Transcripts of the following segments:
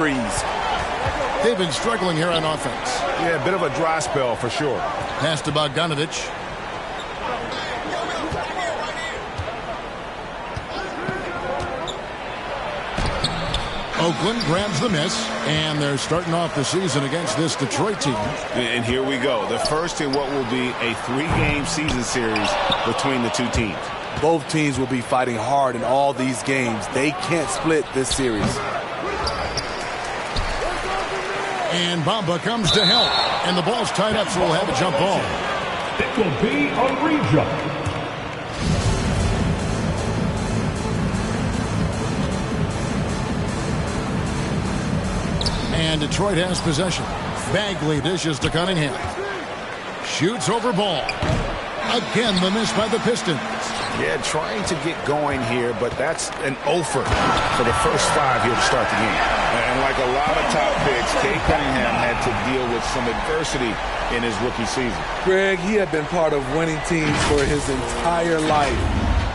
They've been struggling here on offense. Yeah, a bit of a dry spell for sure. Pass to Bogdanovich. Oakland grabs the miss, and they're starting off the season against this Detroit team. And here we go. The first in what will be a 3-game season series between the two teams. Both teams will be fighting hard in all these games. They can't split this series. And Bamba comes to help. And the ball's tied up, so we'll have a jump ball. It will be a rejump. And Detroit has possession. Bagley dishes to Cunningham. Shoots over ball. Again, the miss by the Pistons. Yeah, trying to get going here, but that's an offer for the first 5 here to start the game. And like a lot of top picks, Cade Cunningham had to deal with some adversity in his rookie season. Greg, he had been part of winning teams for his entire life.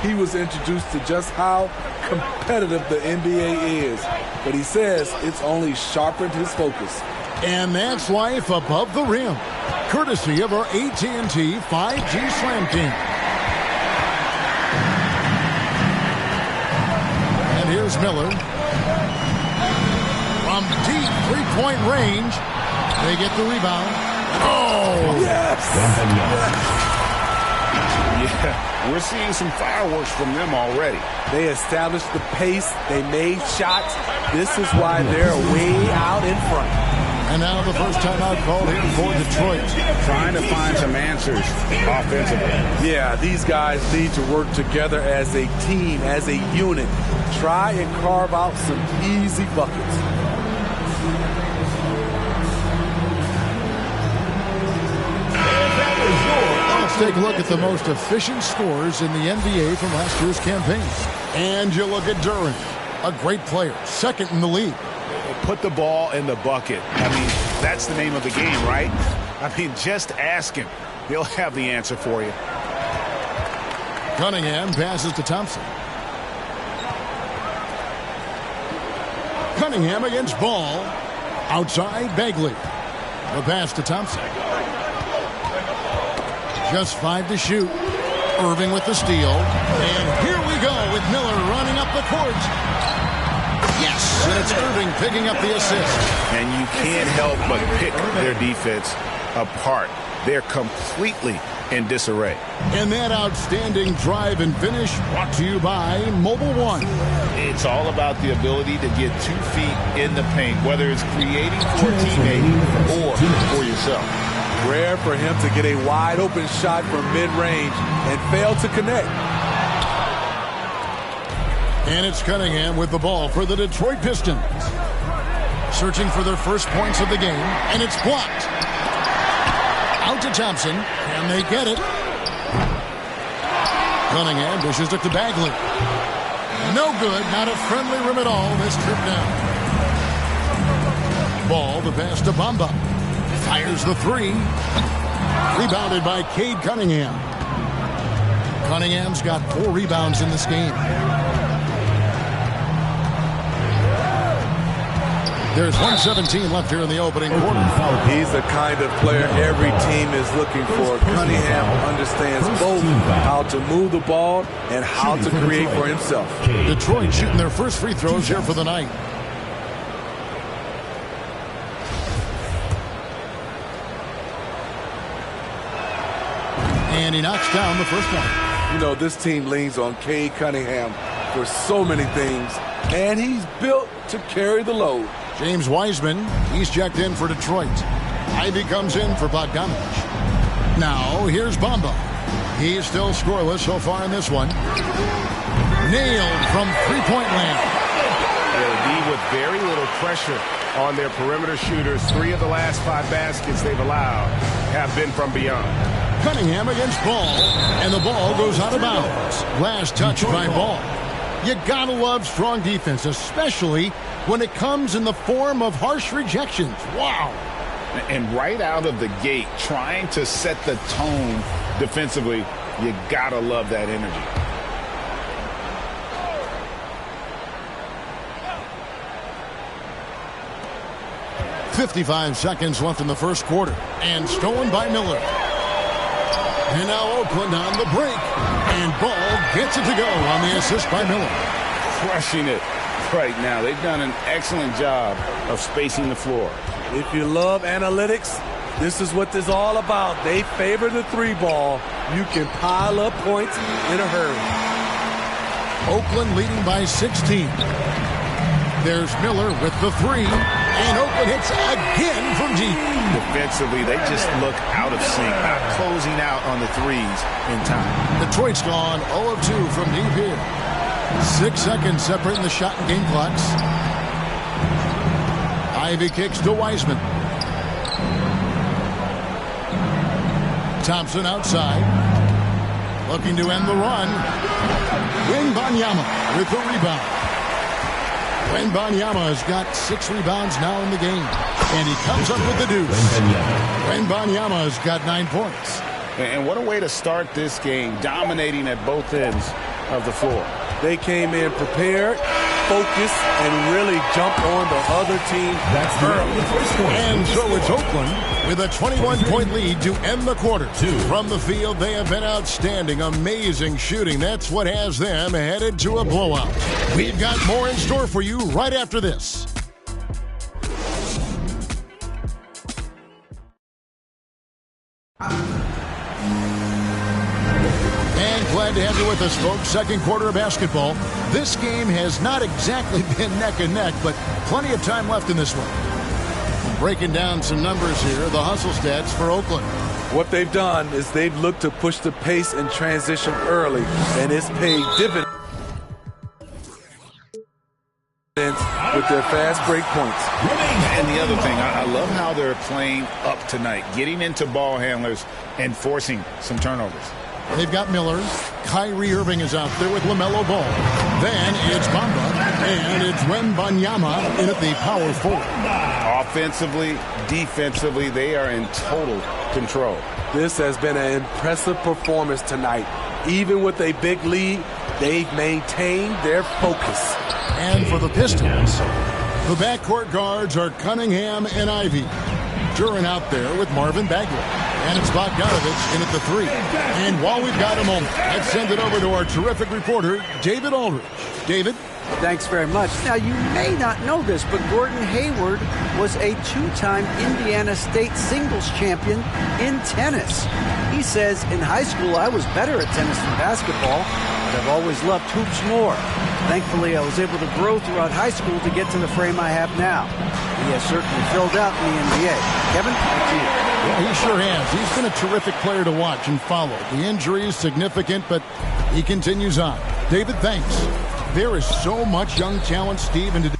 He was introduced to just how competitive the NBA is. But he says it's only sharpened his focus. And that's life above the rim, courtesy of our AT&T 5G Slam King. And here's Miller. From deep three-point range, they get the rebound. Oh! Yes! Yeah, we're seeing some fireworks from them already. They established the pace. They made shots. This is why they're way out in front. And now the first timeout called here for Detroit. Trying to find some answers offensively. Yeah, these guys need to work together as a team, as a unit. Try and carve out some easy buckets. Let's take a look at the most efficient scores in the NBA from last year's campaign. And you look at Durant, a great player, second in the league. Put the ball in the bucket. I mean, that's the name of the game, right? I mean, just ask him. He'll have the answer for you. Cunningham passes to Thompson. Cunningham against Ball. Outside, Bagley. The pass to Thompson. Just 5 to shoot. Irving with the steal. And here we go with Miller running up the court. Yes! And it's Irving picking up the assist. And you can't help but pick their defense apart. They're completely in disarray. And that outstanding drive and finish brought to you by Mobile One. It's all about the ability to get 2 feet in the paint, whether it's creating for a teammate or for yourself. Rare for him to get a wide open shot from mid-range and fail to connect. And it's Cunningham with the ball for the Detroit Pistons. Searching for their first points of the game, and it's blocked. Out to Thompson, and they get it. Cunningham dishes it to Bagley. No good, not a friendly rim at all this trip down. Ball, the pass to Bamba. Fires the 3. Rebounded by Cade Cunningham. Cunningham's got 4 rebounds in this game. There's 1:17 left here in the opening quarter. He's the kind of player every team is looking for. Cunningham understands both how to move the ball and how to create for himself. Detroit shooting their first free throws here for the night. And he knocks down the first one. You know, this team leans on Cade Cunningham for so many things, and he's built to carry the load. James Wiseman, he's checked in for Detroit. Ivy comes in for Bogdanovich. Now, here's Bamba. He's still scoreless so far in this one. Nailed from three-point land. They'll be with very little pressure on their perimeter shooters. 3 of the last 5 baskets they've allowed have been from beyond. Cunningham against Ball, and the ball goes out of bounds. Last touch by Ball. You gotta love strong defense, especially when it comes in the form of harsh rejections. Wow. And right out of the gate, trying to set the tone defensively, you gotta love that energy. 55 seconds left in the first quarter. And stolen by Miller. And now Oakland on the break. And Ball gets it to go on the assist by Miller. Crushing it right now. They've done an excellent job of spacing the floor. If you love analytics, this is what this is all about. They favor the three ball. You can pile up points in a hurry. Oakland leading by 16. There's Miller with the three. And Oakland hits again from deep. Defensively, they just look out of sync, not closing out on the threes in time. Detroit's gone 0 of 2 from deep here. 6 seconds separating the shot and game clocks. Ivy kicks to Wiseman. Thompson outside. Looking to end the run. Wembanyama with the rebound. Wembanyama has got 6 rebounds now in the game. And he comes up with the deuce. Wembanyama has got 9 points. And what a way to start this game, dominating at both ends of the floor. They came in prepared, focused, and really jumped on the other team. That's early. And so it's Oakland with a 21-point lead to end the quarter. From the field, they have been outstanding. Amazing shooting. That's what has them headed to a blowout. We've got more in store for you right after this. Glad to have you with us, folks. Second quarter of basketball. This game has not exactly been neck and neck, but plenty of time left in this one. Breaking down some numbers here, the hustle stats for Oakland. What they've done is they've looked to push the pace and transition early, and it's paid dividends with their fast break points. And the other thing, I love how they're playing up tonight, getting into ball handlers and forcing some turnovers. They've got Miller. Kyrie Irving is out there with LaMelo Ball. Then it's Bamba. And it's Wembanyama in at the power forward. Offensively, defensively, they are in total control. This has been an impressive performance tonight. Even with a big lead, they've maintained their focus. And for the Pistons, the backcourt guards are Cunningham and Ivy. Duran out there with Marvin Bagley. And it's Bogdanovich in at the 3. And while we've got a moment, let's send it over to our terrific reporter, David Aldridge. David? Thanks very much. Now, you may not know this, but Gordon Hayward was a 2-time Indiana State singles champion in tennis. He says, in high school, I was better at tennis than basketball, but I've always loved hoops more. Thankfully, I was able to grow throughout high school to get to the frame I have now. He has certainly filled out in the NBA. Kevin, back to you. Yeah, he sure has. He's been a terrific player to watch and follow. The injury is significant, but he continues on. David, thanks. There is so much young talent, Steve, and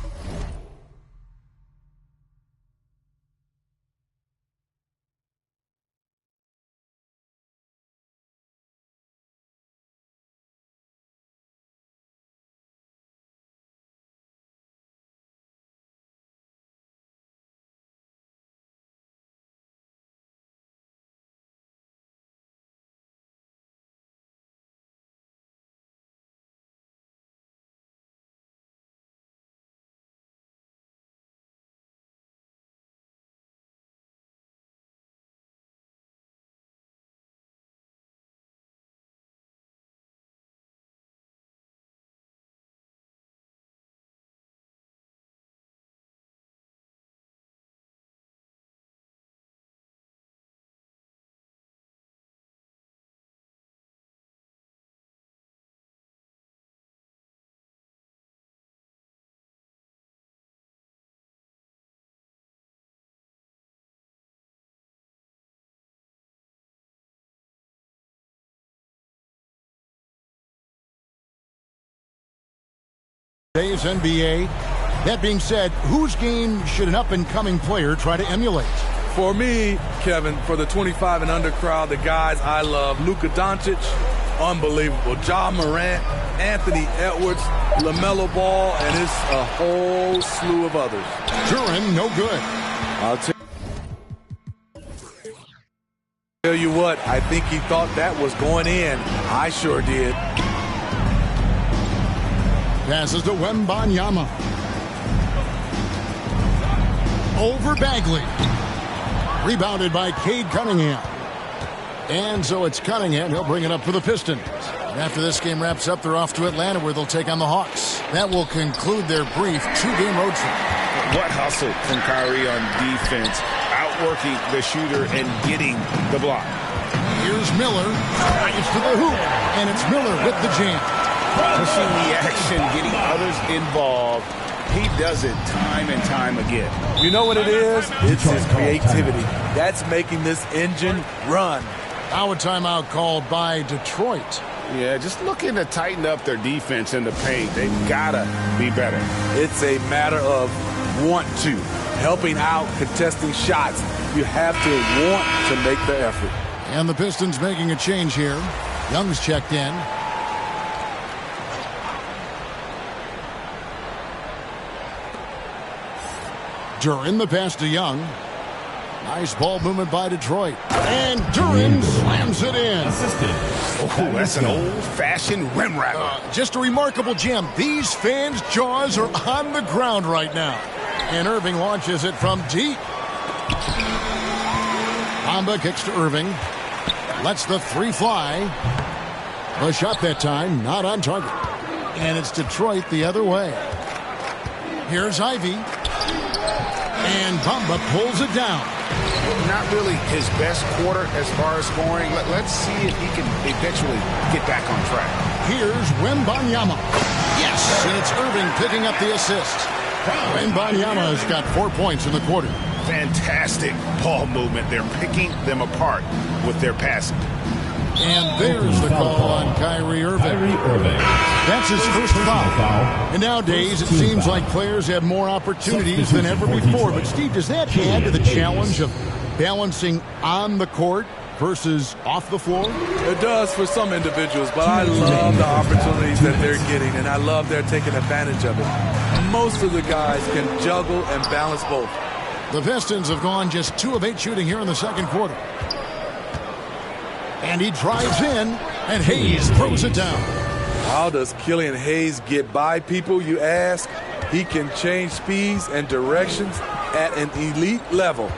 today's NBA. That being said, whose game should an up-and-coming player try to emulate? For me, Kevin, for the 25 and under crowd, the guys I love, Luka Doncic, unbelievable. Ja Morant, Anthony Edwards, LaMelo Ball, and it's a whole slew of others. Duran, no good. I'll tell you what, I think he thought that was going in. I sure did. over Bagley. Rebounded by Cade Cunningham. And so it's Cunningham. He'll bring it up for the Pistons. And after this game wraps up, they're off to Atlanta where they'll take on the Hawks. That will conclude their brief 2-game road trip. What hustle from Kyrie on defense, outworking the shooter and getting the block. Here's Miller. Drives to the hoop. And it's Miller with the jam. Pushing the action, getting others involved. He does it time and time again. You know what it is? It's his creativity. That's making this engine run. Now a timeout called by Detroit. Yeah, just looking to tighten up their defense in the paint. They've got to be better. It's a matter of want to. Helping out, contesting shots. You have to want to make the effort. And the Pistons making a change here. Young's checked in. Duran the pass to Young. Nice ball movement by Detroit. And Duran slams it in. Oh, that's an old-fashioned rim rattler. Just a remarkable gem. These fans' jaws are on the ground right now. And Irving launches it from deep. Bamba kicks to Irving. Lets the three fly. A shot that time, not on target. And it's Detroit the other way. Here's Ivy. And Bamba pulls it down. Not really his best quarter as far as scoring. Let's see if he can eventually get back on track. Here's Wembanyama. Yes, and it's Irving picking up the assist. Wembanyama has got 4 points in the quarter. Fantastic ball movement. They're picking them apart with their passing. And there's the call on Kyrie Irving. That's his first foul. And nowadays, it seems like players have more opportunities than ever before. But, Steve, does that add to the challenge of balancing on the court versus off the floor? It does for some individuals, but I love the opportunities that they're getting, and I love they're taking advantage of it. Most of the guys can juggle and balance both. The Pistons have gone just 2 of 8 shooting here in the second quarter. And he drives in, and Hayes throws it down. How does Killian Hayes get by people, you ask? He can change speeds and directions at an elite level.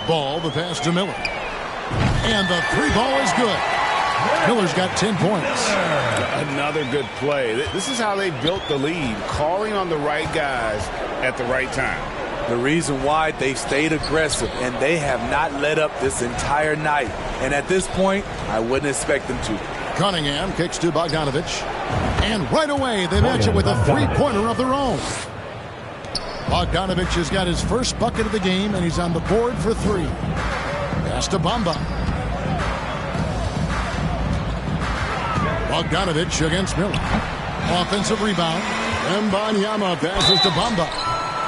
Ball, the pass to Miller. And the 3 ball is good. Miller's got 10 points. Another good play. This is how they built the lead, calling on the right guys at the right time. The reason why they've stayed aggressive, and they have not let up this entire night. And at this point, I wouldn't expect them to. Cunningham kicks to Bogdanovich. And right away, they match it with a 3-pointer of their own. Bogdanovich has got his first bucket of the game, and he's on the board for 3. Pass to Bamba. Bogdanovich against Miller. Offensive rebound. Wembanyama passes to Bamba.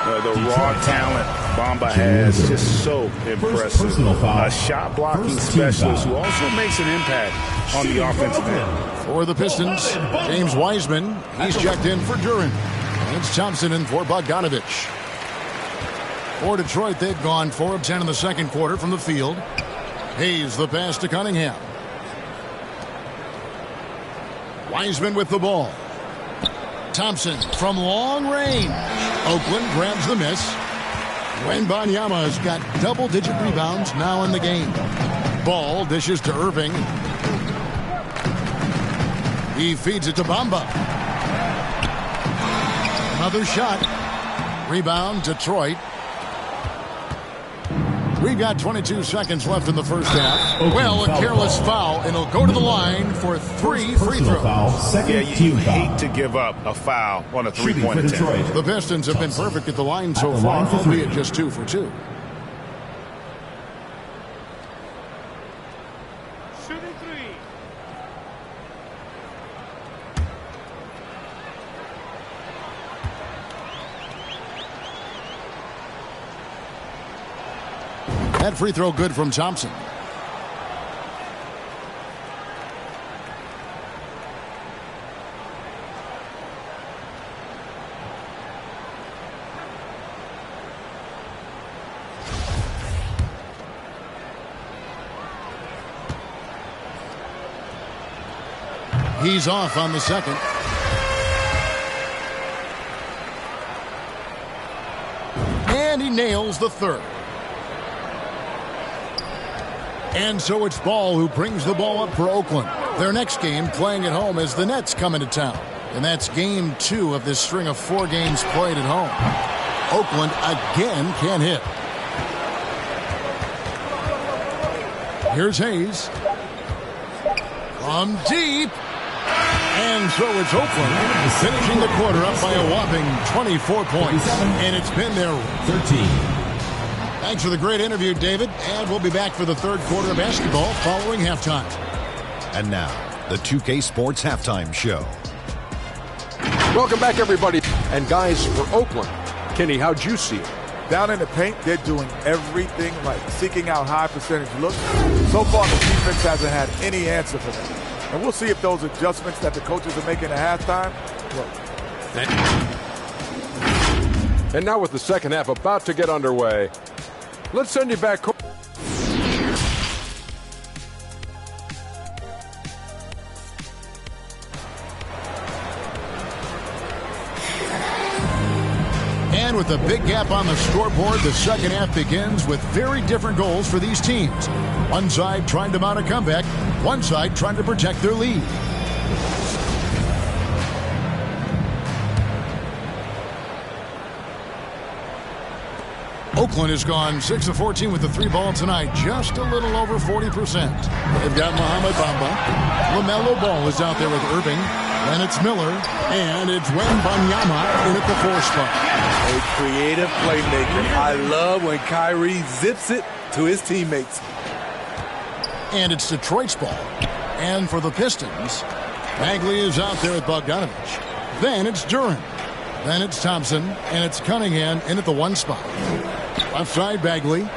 The raw talent Bamba has, just so impressive. A shot blocking specialist who also makes an impact on the offensive end. For the Pistons, James Wiseman, he's checked in for Duran. And it's Thompson in for Bogdanovich. For Detroit, they've gone 4 of 10 in the second quarter from the field. Hayes the pass to Cunningham. Wiseman with the ball. Thompson from long range. Oakland grabs the miss. Wembanyama has got double-digit rebounds now in the game. Ball dishes to Irving. He feeds it to Bamba. Another shot. Rebound, Detroit. We've got 22 seconds left in the first half. Well, a careless foul, and he'll go to the line for 3 free throws. Yeah, you hate to give up a foul on a 3-point attempt. The Pistons have been perfect at the line so far, albeit just 2 for 2. Shooting 3. That free throw good from Thompson. He's off on the second. And he nails the third. And so it's Ball who brings the ball up for Oakland. Their next game playing at home as the Nets come into town. And that's game 2 of this string of 4 games played at home. Oakland again can't hit. Here's Hayes. From deep. And so it's Oakland finishing the quarter up by a whopping 24 points. And it's been their 13. Thanks for the great interview, David. And we'll be back for the third quarter of basketball following halftime. And now, the 2K Sports Halftime Show. Welcome back, everybody. And guys, for Oakland, Kenny, how'd you see it? Down in the paint, they're doing everything right, seeking out high percentage looks. So far, the defense hasn't had any answer for them. And we'll see if those adjustments that the coaches are making at halftime work. And now with the second half about to get underway, let's send you back. And with a big gap on the scoreboard, the second half begins with very different goals for these teams. One side trying to mount a comeback, one side trying to protect their lead. Oakland has gone 6 of 14 with the 3-ball tonight, just a little over 40%. They've got Mohamed Bamba. LaMelo Ball is out there with Irving. And it's Miller, and it's Wembanyama in at the 4 spot. A creative playmaker. I love when Kyrie zips it to his teammates. And it's Detroit's ball. And for the Pistons, Bagley is out there with Bogdanovich. Then it's Duren. Then it's Thompson, and it's Cunningham in at the 1 spot. Left side, Bagley.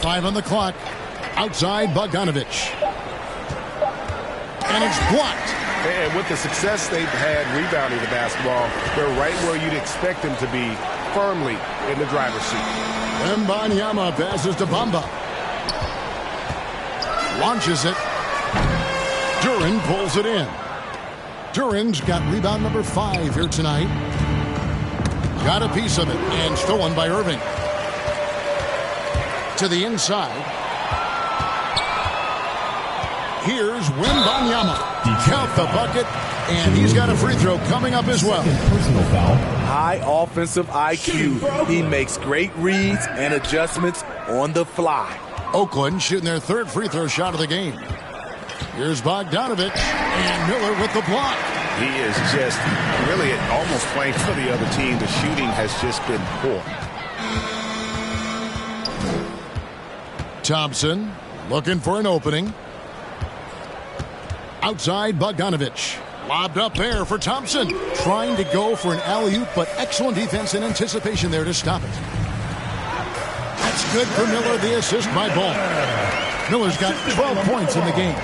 Five on the clock. Outside, Bogdanovich. And it's blocked. And with the success they've had rebounding the basketball, they're right where you'd expect them to be, firmly in the driver's seat. Wembanyama passes to Bamba. Launches it. Duren pulls it in. Duren's got rebound number 5 here tonight. Got a piece of it and stolen by Irving. To the inside. Here's Wembanyama. Count the bucket, and he's got a free throw coming up as well. Personal foul. High offensive IQ. He makes great reads and adjustments on the fly. Oakland shooting their 3rd free throw shot of the game. Here's Bogdanovich, and Miller with the block. He is just really almost playing for the other team. The shooting has just been poor. Thompson looking for an opening. Outside, Bogdanovich. Lobbed up there for Thompson. Trying to go for an alley-oop, but excellent defense and anticipation there to stop it. That's good for Miller, the assist by Ball. Miller's got 12 points in the game.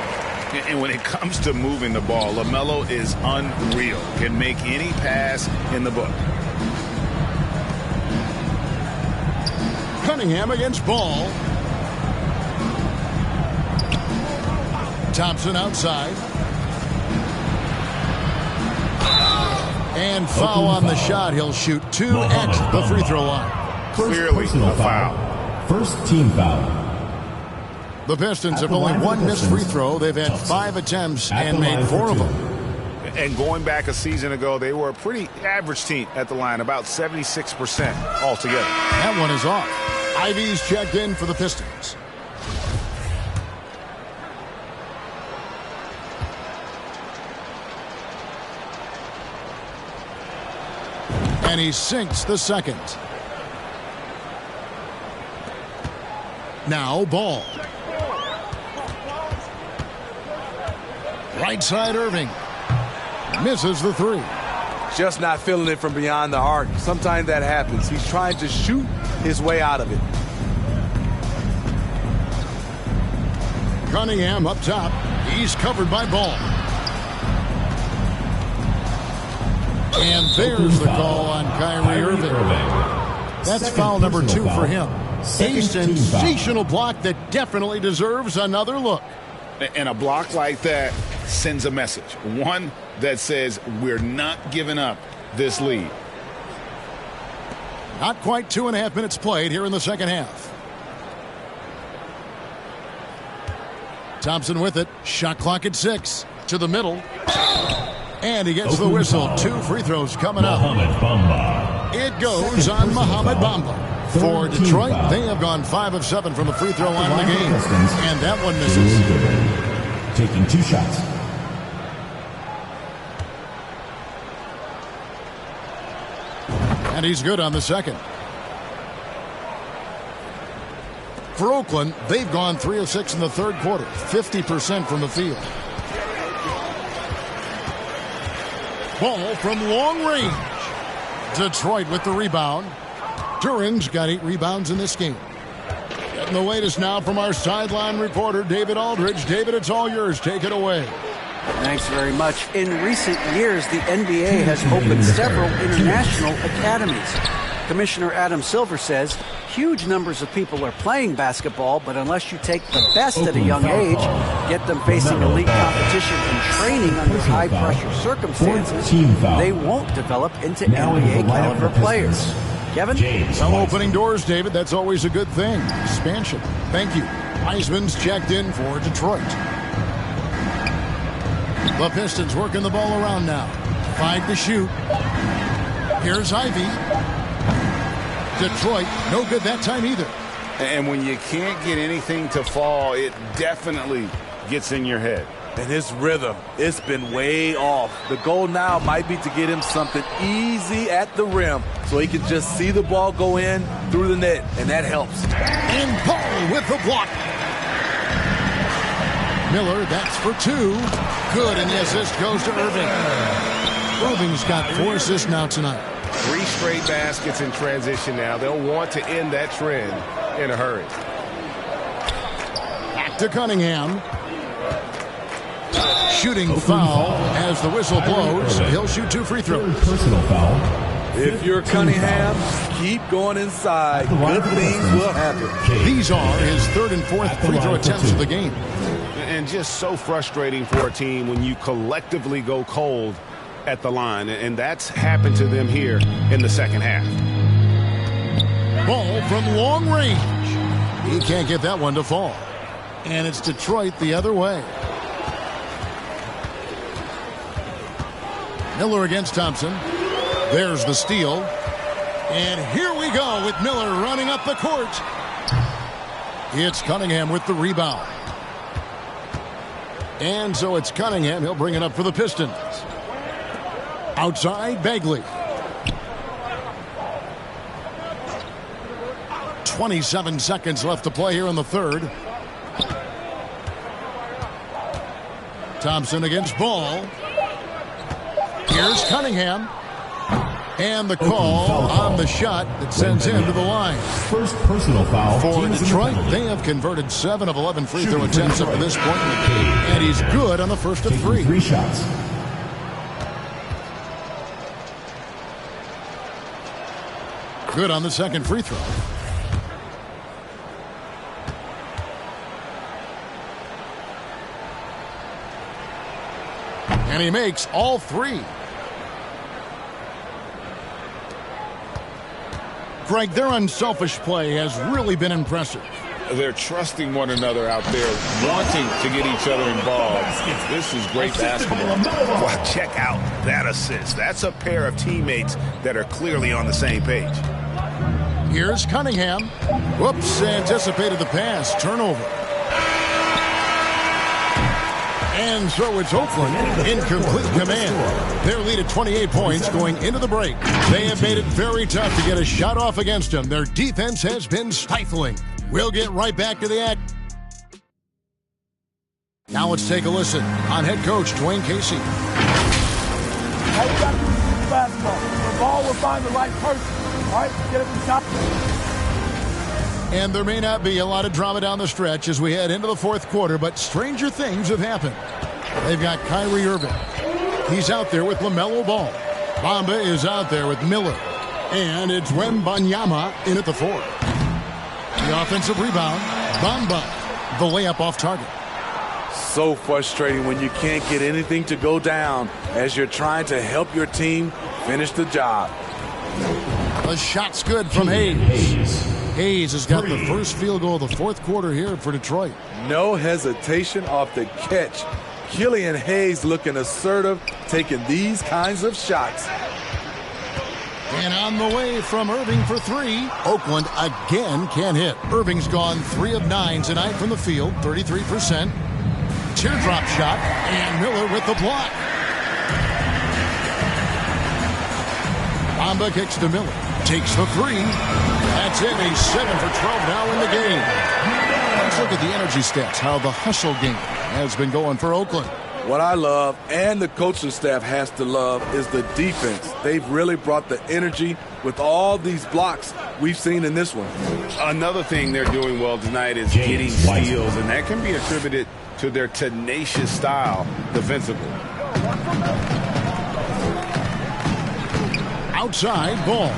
And when it comes to moving the ball, LaMelo is unreal. Can make any pass in the book. Cunningham against Ball. Thompson outside. And foul on the shot. He'll shoot 2 at the free throw line. Clearly a foul. First team foul. The Pistons have only 1 missed free throw. They've had 5 attempts and made 4 of them. And going back a season ago, they were a pretty average team at the line, about 76% altogether. That one is off. Ivy's checked in for the Pistons. And he sinks the second. Now Ball. Right side Irving. Misses the 3. Just not feeling it from beyond the arc. Sometimes that happens. He's trying to shoot his way out of it. Cunningham up top. He's covered by Ball. And there's the call on Kyrie Irving. That's foul number 2 for him. A sensational block that definitely deserves another look. And a block like that sends a message, one that says we're not giving up this lead. Not quite 2.5 minutes played here in the second half. Thompson with it. Shot clock at 6. To the middle. And he gets the whistle. 2 free throws coming up. It goes on Mohamed Bamba. For Detroit, they have gone 5 of 7 from the free throw line in the game. And that one misses. Taking 2 shots. And he's good on the second. For Oakland, they've gone 3 of 6 in the third quarter, 50% from the field. Ball from long range. Detroit with the rebound. Duran's got 8 rebounds in this game. Getting the latest now from our sideline reporter, David Aldridge. David, it's all yours. Take it away. Thanks very much. In recent years, the NBA has opened several international academies. Commissioner Adam Silver says huge numbers of people are playing basketball, but unless you take the best at a young age, get them facing elite competition and training under high-pressure circumstances, they won't develop into NBA-caliber players. Kevin? Some opening doors, David. That's always a good thing. Expansion. Thank you. Heisman's checked in for Detroit. The Pistons working the ball around now. 5 to shoot. Here's Ivy. Detroit, no good that time either. And when you can't get anything to fall, it definitely gets in your head. And his rhythm, it's been way off. The goal now might be to get him something easy at the rim so he can just see the ball go in through the net, and that helps. And Paul with the block. Miller, that's for 2. Good, and the assist goes to Irving. Irving's got 4 assists now tonight. 3 straight baskets in transition now. They'll want to end that trend in a hurry. Back to Cunningham. Shooting foul as the whistle blows. He'll shoot 2 free throws. Personal foul. If you're Cunningham, keep going inside. Good things will happen. These are his 3rd and 4th free throw attempts of the game. And just so frustrating for a team when you collectively go cold at the line. And that's happened to them here in the second half. Ball from long range. He can't get that one to fall. And it's Detroit the other way. Miller against Thompson. There's the steal. And here we go with Miller running up the court. It's Cunningham with the rebound. And so it's Cunningham. He'll bring it up for the Pistons. Outside, Bagley. 27 seconds left to play here in the third. Thompson against Ball. Here's Cunningham. And the call on the shot that sends him to the line. First personal foul. For Detroit, they have converted 7 of 11 free throw attempts up to this point in the game. And he's good on the first of 3. 3 shots. Good on the second free throw. And he makes all 3. Greg, their unselfish play has really been impressive. They're trusting one another out there, wanting to get each other involved. This is great basketball. Wow, check out that assist. That's a pair of teammates that are clearly on the same page. Here's Cunningham. Whoops, anticipated the pass. Turnover. And so it's Oakland in complete command. Their lead at 28 points going into the break. They have made it very tough to get a shot off against them. Their defense has been stifling. We'll get right back to the act. Now let's take a listen on head coach Dwayne Casey. All we got to do is basketball. The ball will find the right person. All right, get it to top. And there may not be a lot of drama down the stretch as we head into the fourth quarter, but stranger things have happened. They've got Kyrie Irving. He's out there with LaMelo Ball. Bamba is out there with Miller. And it's Wembanyama in at the 4. The offensive rebound. Bamba. The layup off target. So frustrating when you can't get anything to go down as you're trying to help your team finish the job. The shot's good from Hayes. Hayes has got the first field goal of the fourth quarter here for Detroit. No hesitation off the catch. Killian Hayes looking assertive, taking these kinds of shots. And on the way from Irving for three. Oakland again can't hit. Irving's gone 3 of 9 tonight from the field, 33%. Teardrop shot, and Miller with the block. Bamba kicks to Miller. Takes the three. That's it. A 7 for 12 now in the game. Let's look at the energy stats, how the hustle game has been going for Oakland. What I love, and the coaching staff has to love, is the defense. They've really brought the energy with all these blocks we've seen in this one. Another thing they're doing well tonight is getting steals, and that can be attributed to their tenacious style defensively. Outside ball.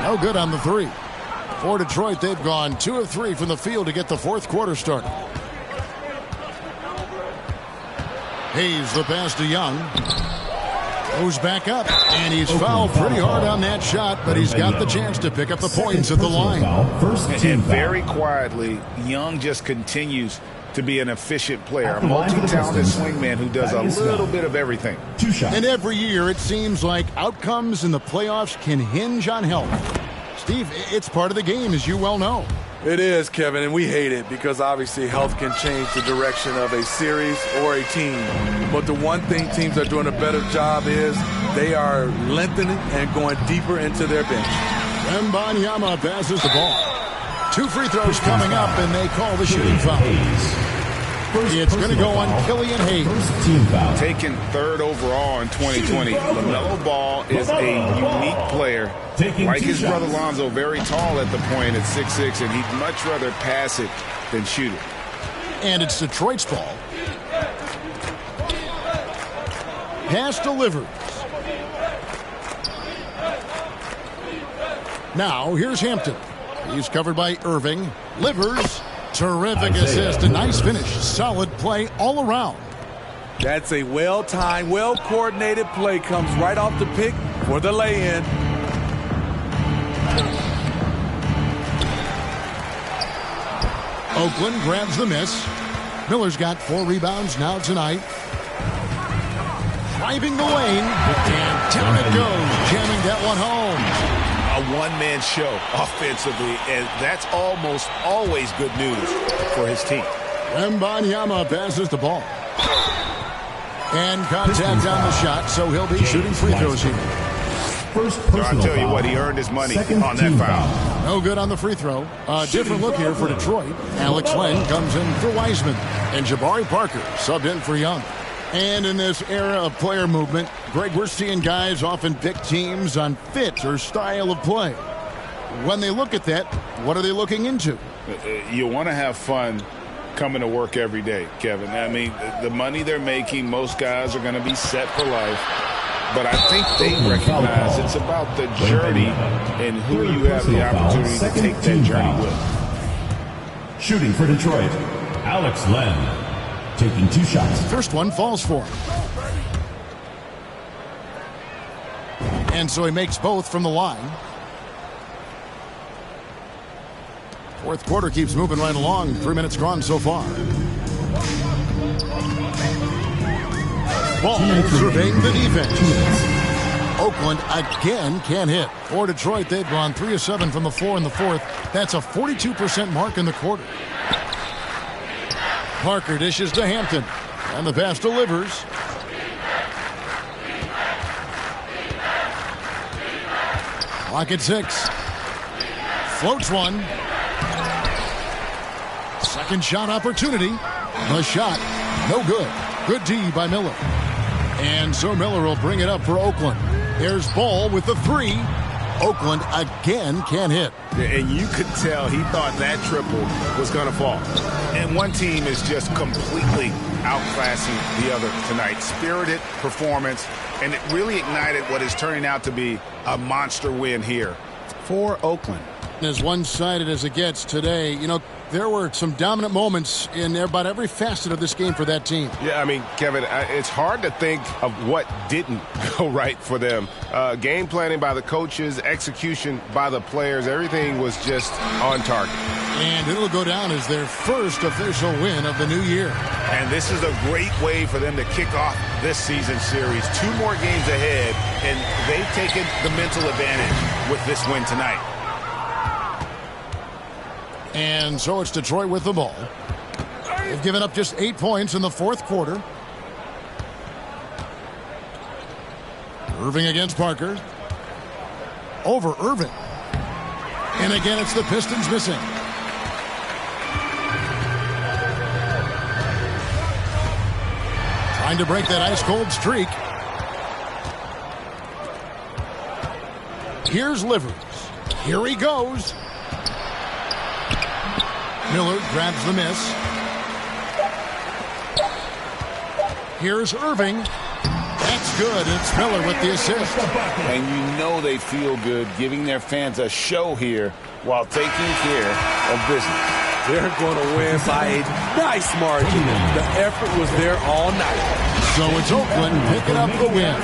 No good on the three. For Detroit, they've gone 2 of 3 from the field to get the fourth quarter started. Hayes the pass to Young. Goes back up, and he's fouled pretty hard on that shot, but he's got the chance to pick up the points at the line. And very quietly, Young just continues to be an efficient player, a multi-talented swingman who does a little bit of everything. And every year, it seems like outcomes in the playoffs can hinge on health. Steve, it's part of the game, as you well know. It is, Kevin, and we hate it because obviously health can change the direction of a series or a team. But the one thing teams are doing a better job is they are lengthening and going deeper into their bench. Wembanyama passes the ball. 2 free throws coming up, and they call the shooting foul. It's going to go on Killian Hayes. Taken 3rd overall in 2020, LaMelo Ball is a unique player. Like his brother Lonzo, very tall at the point at 6'6", and he'd much rather pass it than shoot it. And it's Detroit's ball. Pass delivered. Now, here's Hampton. He's covered by Irving. Livers. Terrific assist. A nice finish. Solid play all around. That's a well-timed, well-coordinated play. Comes right off the pick for the lay-in. Oakland grabs the miss. Miller's got 4 rebounds now tonight. Driving the lane. And down it goes. Jamming that one home. A one-man show offensively, and that's almost always good news for his team. Wembanyama passes the ball. And contact on the shot, so he'll be shooting free throws here. I'll tell you what, he earned his money on that foul. No good on the free throw. A different look here for Detroit. Alex Len comes in for Wiseman. And Jabari Parker subbed in for Young. And in this era of player movement, Greg, we're seeing guys often pick teams on fit or style of play. When they look at that, what are they looking into? You want to have fun coming to work every day, Kevin. I mean, the money they're making, most guys are going to be set for life. But I think they recognize it's about the journey and who you have the opportunity to take that journey with. Shooting for Detroit, Alex Len. Taking 2 shots. First one falls for him. And so he makes both from the line. Fourth quarter keeps moving right along. 3 minutes gone so far. Ball surveying the defense. Oakland again can't hit. For Detroit, they've gone 3 of 7 from the floor in the fourth. That's a 42% mark in the quarter. Parker dishes to Hampton. And the pass delivers. Clock at 6. Floats one. Second shot opportunity. The shot, no good. Good D by Miller. And so Miller will bring it up for Oakland. There's Ball with the 3. Oakland again can't hit. And you could tell he thought that triple was going to fall. And one team is just completely outclassing the other tonight. Spirited performance, and it really ignited what is turning out to be a monster win here for Oakland. As one-sided as it gets today, you know, There were some dominant moments in about every facet of this game for that team. Yeah, I mean, Kevin, it's hard to think of what didn't go right for them. Game planning by the coaches, execution by the players, everything was just on target. And it'll go down as their first official win of the new year. And this is a great way for them to kick off this season series. 2 more games ahead, and they've taken the mental advantage with this win tonight. And so it's Detroit with the ball. They've given up just 8 points in the fourth quarter. Irving against Parker. Over Irving. And again, it's the Pistons missing. Trying to break that ice-cold streak. Here's Livers. Here he goes. Miller grabs the miss. Here's Irving. That's good. It's Miller with the assist. And you know they feel good giving their fans a show here while taking care of business. They're going to win by a nice margin. The effort was there all night. So it's Oakland picking up the win.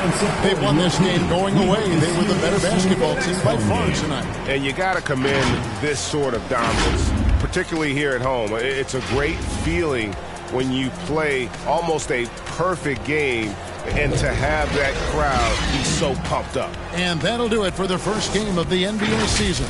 They've won this game going away. They were the better basketball team by far tonight. And you got to commend this sort of dominance, particularly here at home. It's a great feeling when you play almost a perfect game and to have that crowd be so pumped up. And that'll do it for the first game of the NBA season.